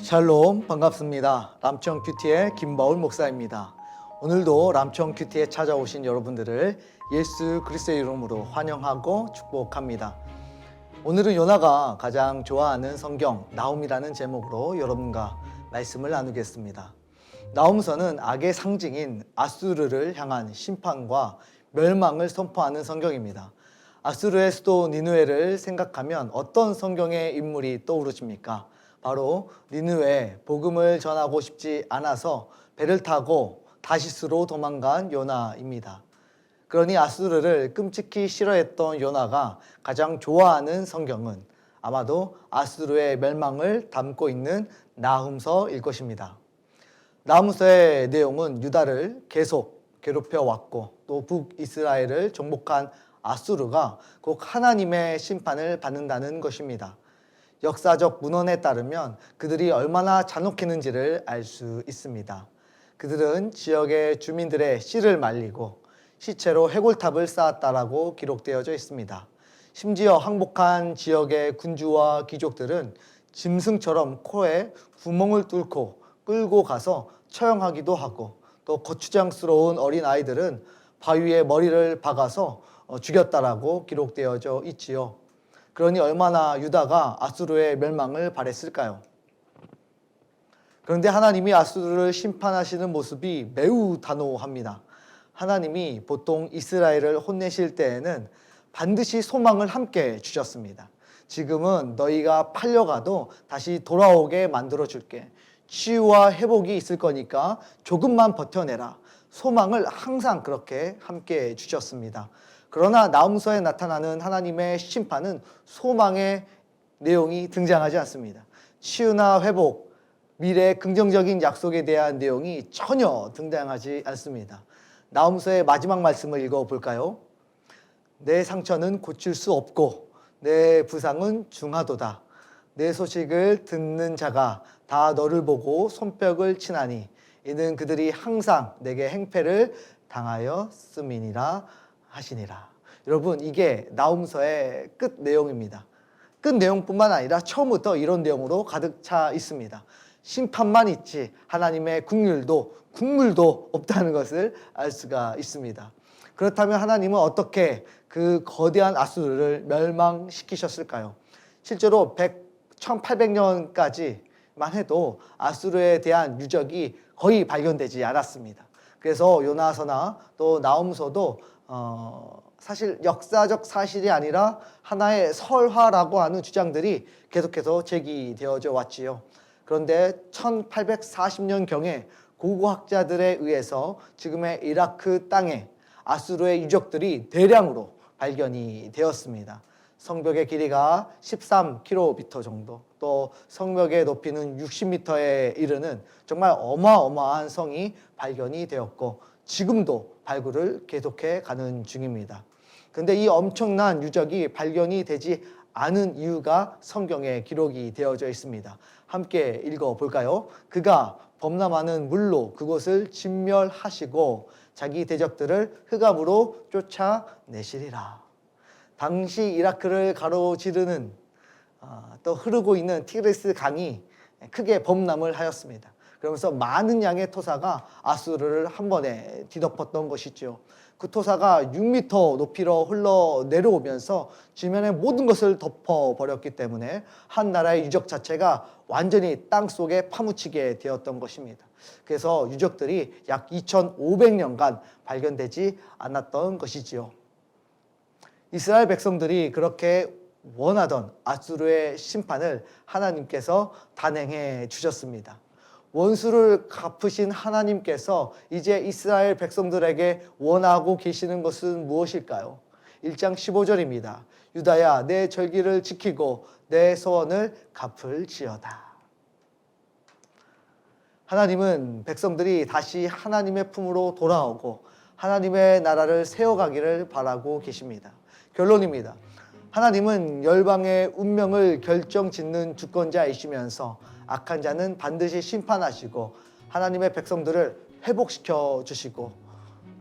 샬롬, 반갑습니다. 람청 큐티의 김바울 목사입니다. 오늘도 람청 큐티에 찾아오신 여러분들을 예수 그리스도의 이름으로 환영하고 축복합니다. 오늘은 요나가 가장 좋아하는 성경 나훔이라는 제목으로 여러분과 말씀을 나누겠습니다. 나훔서는 악의 상징인 아수르를 향한 심판과 멸망을 선포하는 성경입니다. 아수르의 수도 니느웨를 생각하면 어떤 성경의 인물이 떠오르십니까? 바로 니느웨에 복음을 전하고 싶지 않아서 배를 타고 다시스로 도망간 요나입니다. 그러니 아수르를 끔찍히 싫어했던 요나가 가장 좋아하는 성경은 아마도 아수르의 멸망을 담고 있는 나훔서일 것입니다. 나훔서의 내용은 유다를 계속 괴롭혀 왔고 또 북이스라엘을 정복한 아수르가 곧 하나님의 심판을 받는다는 것입니다. 역사적 문헌에 따르면 그들이 얼마나 잔혹했는지를 알 수 있습니다. 그들은 지역의 주민들의 씨를 말리고 시체로 해골탑을 쌓았다라고 기록되어져 있습니다. 심지어 항복한 지역의 군주와 귀족들은 짐승처럼 코에 구멍을 뚫고 끌고 가서 처형하기도 하고 또 거추장스러운 어린 아이들은 바위에 머리를 박아서 죽였다라고 기록되어져 있지요. 그러니 얼마나 유다가 아수르의 멸망을 바랬을까요? 그런데 하나님이 아수르를 심판하시는 모습이 매우 단호합니다. 하나님이 보통 이스라엘을 혼내실 때에는 반드시 소망을 함께 주셨습니다. 지금은 너희가 팔려가도 다시 돌아오게 만들어 줄게. 치유와 회복이 있을 거니까 조금만 버텨내라. 소망을 항상 그렇게 함께 주셨습니다. 그러나 나훔서에 나타나는 하나님의 심판은 소망의 내용이 등장하지 않습니다. 치유나 회복, 미래의 긍정적인 약속에 대한 내용이 전혀 등장하지 않습니다. 나훔서의 마지막 말씀을 읽어볼까요? 내 상처는 고칠 수 없고 내 부상은 중하도다. 내 소식을 듣는 자가 다 너를 보고 손뼉을 치나니 이는 그들이 항상 내게 행패를 당하였음이니라 하시니라. 여러분, 이게 나훔서의 끝 내용입니다. 끝 내용뿐만 아니라 처음부터 이런 내용으로 가득 차 있습니다. 심판만 있지 하나님의 국률도 없다는 것을 알 수가 있습니다. 그렇다면 하나님은 어떻게 그 거대한 아수르를 멸망시키셨을까요? 실제로 1800년까지만 해도 아수르에 대한 유적이 거의 발견되지 않았습니다. 그래서 요나서나 또 나훔서도 사실 역사적 사실이 아니라 하나의 설화라고 하는 주장들이 계속해서 제기되어져 왔지요. 그런데 1840년경에 고고학자들에 의해서 지금의 이라크 땅에 아수르의 유적들이 대량으로 발견이 되었습니다. 성벽의 길이가 13km 정도, 또 성벽의 높이는 60m에 이르는 정말 어마어마한 성이 발견이 되었고 지금도 발굴을 계속해 가는 중입니다. 그런데 이 엄청난 유적이 발견이 되지 않은 이유가 성경에 기록이 되어져 있습니다. 함께 읽어볼까요? 그가 범람하는 물로 그곳을 진멸하시고 자기 대적들을 흑암으로 쫓아내시리라. 당시 이라크를 가로지르는 또 흐르고 있는 티그리스 강이 크게 범람을 하였습니다. 그러면서 많은 양의 토사가 아수르를 한 번에 뒤덮었던 것이죠. 그 토사가 6m 높이로 흘러 내려오면서 지면의 모든 것을 덮어버렸기 때문에 한 나라의 유적 자체가 완전히 땅 속에 파묻히게 되었던 것입니다. 그래서 유적들이 약 2500년간 발견되지 않았던 것이지요. 이스라엘 백성들이 그렇게 원하던 아수르의 심판을 하나님께서 단행해 주셨습니다. 원수를 갚으신 하나님께서 이제 이스라엘 백성들에게 원하고 계시는 것은 무엇일까요? 1장 15절입니다. 유다야, 내 절기를 지키고 내 소원을 갚을지어다. 하나님은 백성들이 다시 하나님의 품으로 돌아오고 하나님의 나라를 세워가기를 바라고 계십니다. 결론입니다. 하나님은 열방의 운명을 결정짓는 주권자이시면서 악한 자는 반드시 심판하시고 하나님의 백성들을 회복시켜 주시고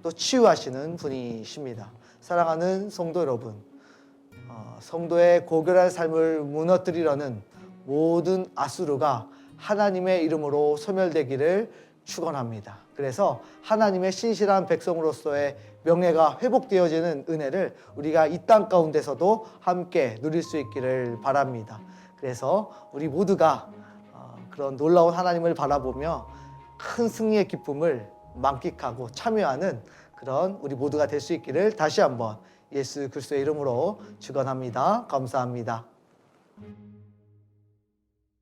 또 치유하시는 분이십니다. 사랑하는 성도 여러분, 성도의 고결한 삶을 무너뜨리려는 모든 아수르가 하나님의 이름으로 소멸되기를 축원합니다. 그래서 하나님의 신실한 백성으로서의 명예가 회복되어지는 은혜를 우리가 이 땅 가운데서도 함께 누릴 수 있기를 바랍니다. 그래서 우리 모두가 그런 놀라운 하나님을 바라보며 큰 승리의 기쁨을 만끽하고 참여하는 그런 우리 모두가 될 수 있기를 다시 한번 예수 그리스도의 이름으로 축원합니다. 감사합니다.